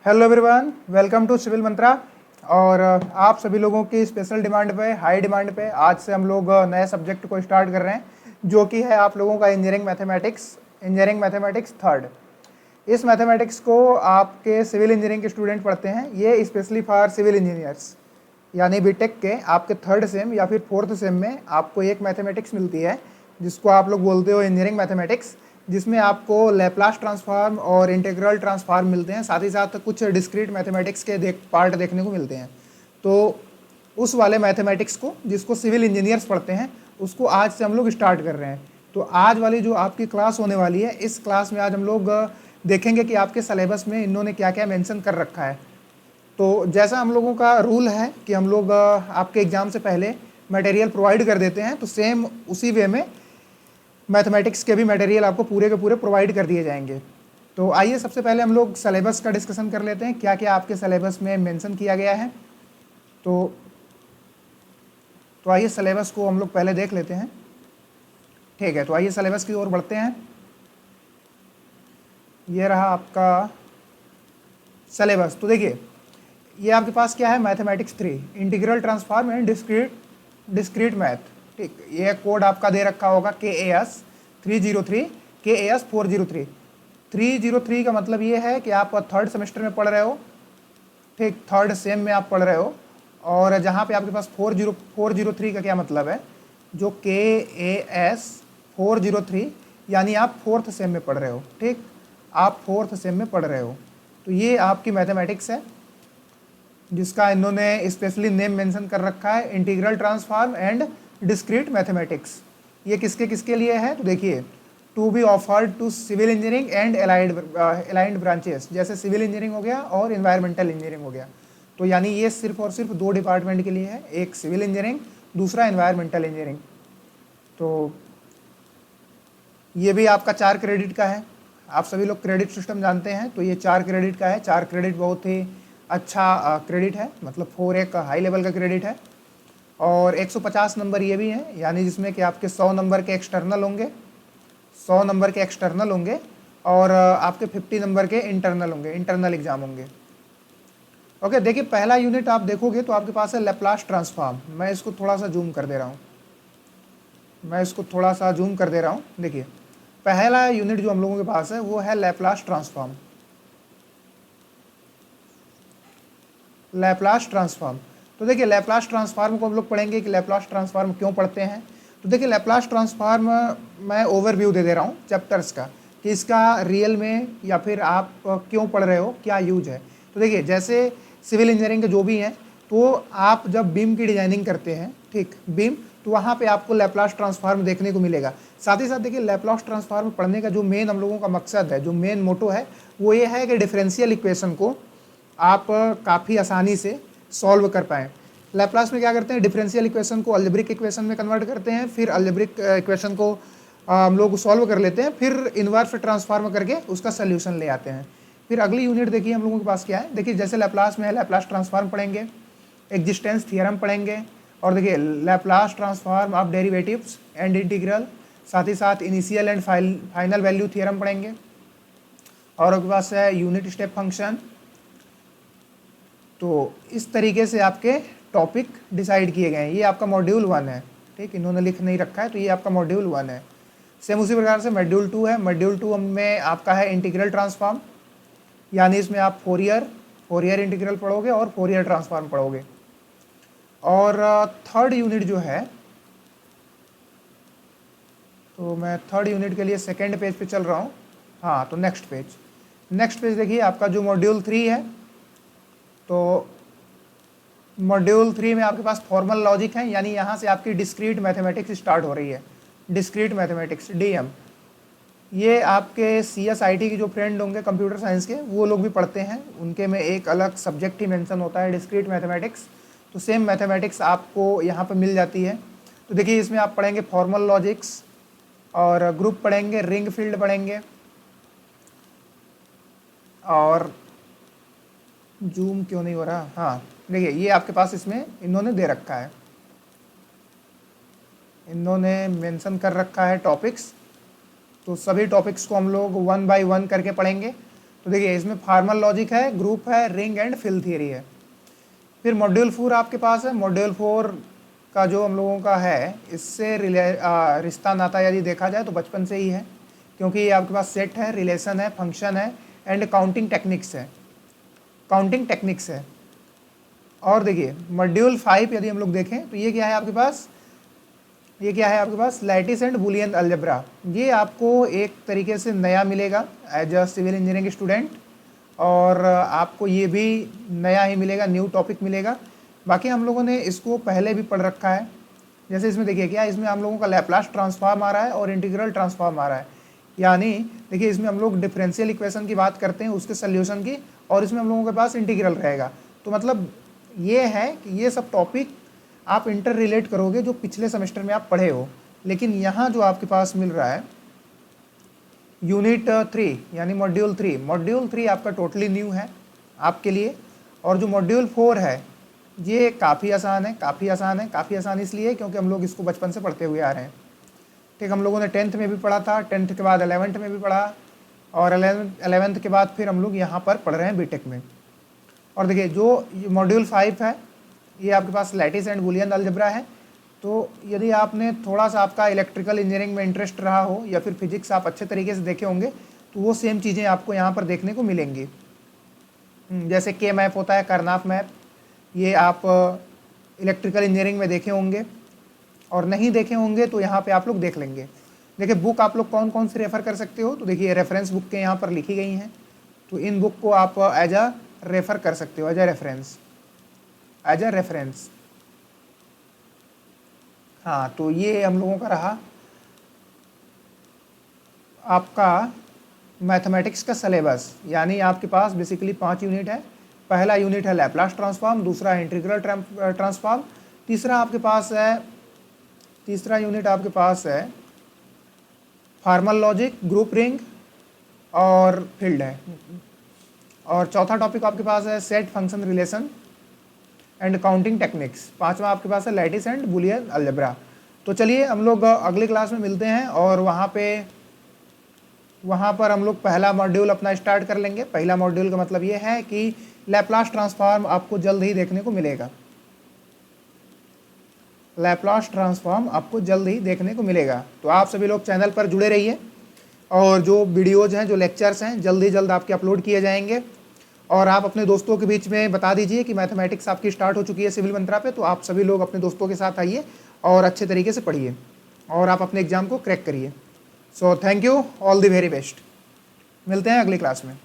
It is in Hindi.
Hello everyone, welcome to civil Mantra. और आप सभी लोगों की स्पेशल डिमांड पे, हाई डिमांड पे आज से हम लोग नए सब्जेक्ट को स्टार्ट कर रहे हैं, जो कि है आप लोगों का इंजीनियरिंग मैथमेटिक्स थर्ड। इस मैथमेटिक्स को आपके सिविल इंजीनियरिंग के स्टूडेंट पढ़ते हैं। ये स्पेशली फॉर सिविल इंजीनियर्स, यानी बीटेक के आपके थर्ड सेम या फिर फोर्थ सेम में आपको एक मैथमेटिक्स मिलती है, जिसको आप लोग बोलते हो इंजीनियरिंग मैथमेटिक्स, जिसमें आपको लैप्लास ट्रांसफॉर्म और इंटीग्रल ट्रांसफॉर्म मिलते हैं। साथ ही साथ कुछ डिस्क्रीट मैथमेटिक्स के पार्ट देखने को मिलते हैं। तो उस वाले मैथमेटिक्स को, जिसको सिविल इंजीनियर्स पढ़ते हैं, उसको आज से हम लोग स्टार्ट कर रहे हैं। तो आज वाली जो आपकी क्लास होने वाली है, इस क्लास में आज हम लोग देखेंगे कि आपके सिलेबस में इन्होंने क्या क्या मेंशन कर रखा है। तो जैसा हम लोगों का रूल है कि हम लोग आपके एग्ज़ाम से पहले मटेरियल प्रोवाइड कर देते हैं, तो सेम उसी वे में मैथमेटिक्स के भी मटेरियल आपको पूरे के पूरे प्रोवाइड कर दिए जाएंगे। तो आइए सबसे पहले हम लोग सिलेबस का डिस्कशन कर लेते हैं, क्या क्या आपके सिलेबस में मेंशन किया गया है। तो आइए सिलेबस को हम लोग पहले देख लेते हैं। ठीक है, तो आइए सिलेबस की ओर बढ़ते हैं। ये रहा आपका सिलेबस। तो देखिए, ये आपके पास क्या है, mathematics 3 integral transform and discrete math. ठीक, ये कोड आपका दे रखा होगा KAS 303 KAS 403। 303 का मतलब ये है कि आप थर्ड सेमेस्टर में पढ़ रहे हो, ठीक, थर्ड सेम में आप पढ़ रहे हो। और जहाँ पे आपके पास 403 का क्या मतलब है, जो KAS 403 यानी आप फोर्थ सेम में पढ़ रहे हो। ठीक, आप फोर्थ सेम में पढ़ रहे हो। तो ये आपकी मैथमेटिक्स है, जिसका इन्होंने स्पेशली नेम मेंशन कर रखा है, integral transform and discrete mathematics. ये किसके किसके लिए है, तो देखिए, to be offered to civil engineering and allied branches, जैसे सिविल इंजीनियरिंग हो गया और इन्वायरमेंटल इंजीनियरिंग हो गया। तो यानी ये सिर्फ और सिर्फ दो डिपार्टमेंट के लिए है, एक सिविल इंजीनियरिंग, दूसरा इन्वायरमेंटल इंजीनियरिंग। तो ये भी आपका 4 क्रेडिट का है। आप सभी लोग क्रेडिट सिस्टम जानते हैं, तो ये 4 क्रेडिट का है। 4 क्रेडिट बहुत ही अच्छा क्रेडिट है, मतलब 4 एक हाई लेवल का क्रेडिट है। और 150 नंबर ये भी है, यानी जिसमें कि आपके 100 नंबर के एक्सटर्नल होंगे, 100 नंबर के एक्सटर्नल होंगे, और आपके 50 नंबर के इंटरनल होंगे, इंटरनल एग्जाम होंगे। ओके, देखिए पहला यूनिट आप देखोगे तो आपके पास है लैप्लास ट्रांसफॉर्म। मैं इसको थोड़ा सा जूम कर दे रहा हूँ, देखिए पहला यूनिट जो हम लोगों के पास है वो है लैप्लास ट्रांसफॉर्म। तो देखिए, लैप्लास ट्रांसफॉर्म को हम लोग पढ़ेंगे कि लैप्लास ट्रांसफॉर्म क्यों पढ़ते हैं। तो देखिए, लैप्लास ट्रांसफॉर्म मैं ओवरव्यू दे रहा हूँ चैप्टर्स का, कि इसका रियल में या फिर आप क्यों पढ़ रहे हो, क्या यूज है। तो देखिए, जैसे सिविल इंजीनियरिंग के जो भी हैं, तो आप जब बीम की डिजाइनिंग करते हैं, ठीक, बीम, तो वहाँ पे आपको लैप्लास ट्रांसफॉर्म देखने को मिलेगा। साथ ही साथ देखिए, लैप्लास ट्रांसफॉर्म पढ़ने का जो मेन हम लोगों का मकसद है, जो मेन मोटो है, वो ये है कि डिफरेंशियल इक्वेशन को आप काफ़ी आसानी से सॉल्व कर पाएँ। लैप्लास में क्या करते हैं, डिफरेंशियल इक्वेशन को अलजेब्रिक इक्वेशन में कन्वर्ट करते हैं, फिर अलजेब्रिक इक्वेशन को हम लोग सॉल्व कर लेते हैं, फिर इन्वर्स ट्रांसफॉर्म करके उसका सोल्यूशन ले आते हैं। फिर अगली यूनिट देखिए हम लोगों के पास क्या है। देखिए, जैसे लैप्लास में है, लैप्लास ट्रांसफॉर्म पढ़ेंगे, एग्जिस्टेंस थियरम पढ़ेंगे, और देखिए Laplace transform of derivatives and integral, साथ ही साथ initial and final value theorem पढ़ेंगे, और आपके पास है यूनिट स्टेप फंक्शन। तो इस तरीके से आपके टॉपिक डिसाइड किए गए हैं। ये आपका मॉड्यूल 1 है, ठीक, इन्होंने लिख नहीं रखा है, तो ये आपका मॉड्यूल 1 है। सेम उसी प्रकार से मॉड्यूल 2 है। मॉड्यूल 2 में आपका है इंटीग्रल ट्रांसफॉर्म, यानी इसमें आप फोरियर इंटीग्रल पढ़ोगे और फोरियर ट्रांसफॉर्म पढ़ोगे। और थर्ड यूनिट जो है, तो मैं थर्ड यूनिट के लिए सेकेंड पेज पे चल रहा हूँ। हाँ, तो नेक्स्ट पेज देखिए, आपका जो मॉड्यूल 3 है, तो मॉड्यूल 3 में आपके पास फॉर्मल लॉजिक है, यानी यहाँ से आपकी डिस्क्रीट मैथमेटिक्स स्टार्ट हो रही है। डिस्क्रीट मैथमेटिक्स DM, ये आपके CSIT के जो फ्रेंड होंगे कंप्यूटर साइंस के, वो लोग भी पढ़ते हैं, उनके में एक अलग सब्जेक्ट ही मेंशन होता है, डिस्क्रीट मैथमेटिक्स। तो सेम मैथमेटिक्स आपको यहाँ पे मिल जाती है। तो देखिए, इसमें आप पढ़ेंगे फॉर्मल लॉजिक्स, और ग्रुप पढ़ेंगे, रिंग फील्ड पढ़ेंगे, और जूम क्यों नहीं हो रहा, हाँ देखिए, ये आपके पास इसमें इन्होंने दे रखा है, इन्होंने मेंशन कर रखा है टॉपिक्स। तो सभी टॉपिक्स को हम लोग 1 बाय 1 करके पढ़ेंगे। तो तो देखिए इसमें फार्मल लॉजिक है, ग्रुप है, रिंग एंड फिल थियरी है। फिर मॉड्यूल 4 आपके पास है। मॉड्यूल 4 का जो हम लोगों का है, इससे रिश्ता नाता यदि देखा जाए तो बचपन से ही है, क्योंकि ये आपके पास सेट है, रिलेशन है, फंक्शन है एंड काउंटिंग टेक्निक्स है, काउंटिंग टेक्निक्स है। और देखिए मॉड्यूल 5 यदि हम लोग देखें तो ये क्या है आपके पास, ये क्या है आपके पास, लैटिस एंड बुलियन अलजेब्रा। ये आपको एक तरीके से नया मिलेगा as a civil engineering student, और आपको ये भी नया ही मिलेगा, न्यू टॉपिक मिलेगा। बाकी हम लोगों ने इसको पहले भी पढ़ रखा है। जैसे इसमें देखिए क्या, इसमें हम लोगों का लैप्लास ट्रांसफॉर्म आ रहा है और इंटीग्रल ट्रांसफॉर्म आ रहा है। यानी देखिए इसमें हम लोग डिफरेंशियल इक्वेशन की बात करते हैं, उसके सोल्यूशन की, और इसमें हम लोगों के पास इंटीग्रल रहेगा। तो मतलब ये है कि ये सब टॉपिक आप इंटर रिलेट करोगे जो पिछले सेमेस्टर में आप पढ़े हो। लेकिन यहाँ जो आपके पास मिल रहा है यूनिट 3 यानी मॉड्यूल 3 आपका टोटली न्यू है आपके लिए। और जो मॉड्यूल 4 है ये काफ़ी आसान है, काफ़ी आसान है। काफ़ी आसान इसलिए क्योंकि हम लोग इसको बचपन से पढ़ते हुए आ रहे हैं। ठीक, हम लोगों ने 10th में भी पढ़ा था, 10th के बाद 11th में भी पढ़ा, और 11th के बाद फिर हम लोग यहाँ पर पढ़ रहे हैं बीटेक में। और देखिए जो मॉड्यूल 5 है ये आपके पास लैटिस एंड बुलियन अलजेब्रा है। तो यदि आपने थोड़ा सा आपका इलेक्ट्रिकल इंजीनियरिंग में इंटरेस्ट रहा हो या फिर फिजिक्स आप अच्छे तरीके से देखे होंगे तो वो सेम चीज़ें आपको यहाँ पर देखने को मिलेंगी। जैसे के मैप होता है, करनाफ मैप, ये आप इलेक्ट्रिकल इंजीनियरिंग में देखे होंगे, और नहीं देखे होंगे तो यहाँ पे आप लोग देख लेंगे। देखिए बुक आप लोग कौन कौन से रेफ़र कर सकते हो, तो देखिए रेफरेंस बुक के यहाँ पर लिखी गई हैं, तो इन बुक को आप एज अ रेफ़र कर सकते हो, एज अ रेफरेंस। हाँ, तो ये हम लोगों का रहा आपका मैथमेटिक्स का सिलेबस। यानी आपके पास बेसिकली 5 यूनिट है। पहला यूनिट है लैप्लास ट्रांसफॉर्म, दूसरा है इंटीग्रल ट्रांसफॉर्म, तीसरा यूनिट आपके पास है फार्मल लॉजिक, ग्रुप रिंग और फील्ड है, और चौथा टॉपिक आपके पास है set, function, relation and counting techniques. पांचवा आपके पास है लैटिस एंड बुलियन अलजेब्रा। तो चलिए हम लोग अगले क्लास में मिलते हैं, और वहाँ पर हम लोग पहला मॉड्यूल अपना स्टार्ट कर लेंगे। पहला मॉड्यूल का मतलब ये है कि लैप्लास ट्रांसफॉर्म आपको जल्द ही देखने को मिलेगा, लैप्लास ट्रांसफॉर्म आपको जल्द ही देखने को मिलेगा। तो आप सभी लोग चैनल पर जुड़े रहिए, और जो वीडियोज़ हैं, जो लेक्चर्स हैं, जल्द ही जल्द आपके अपलोड किए जाएंगे। और आप अपने दोस्तों के बीच में बता दीजिए कि मैथमेटिक्स आपकी स्टार्ट हो चुकी है सिविल मंत्रा पे, तो आप सभी लोग अपने दोस्तों के साथ आइए और अच्छे तरीके से पढ़िए, और आप अपने एग्ज़ाम को क्रैक करिए। So thank you, all the very best. मिलते हैं अगली क्लास में।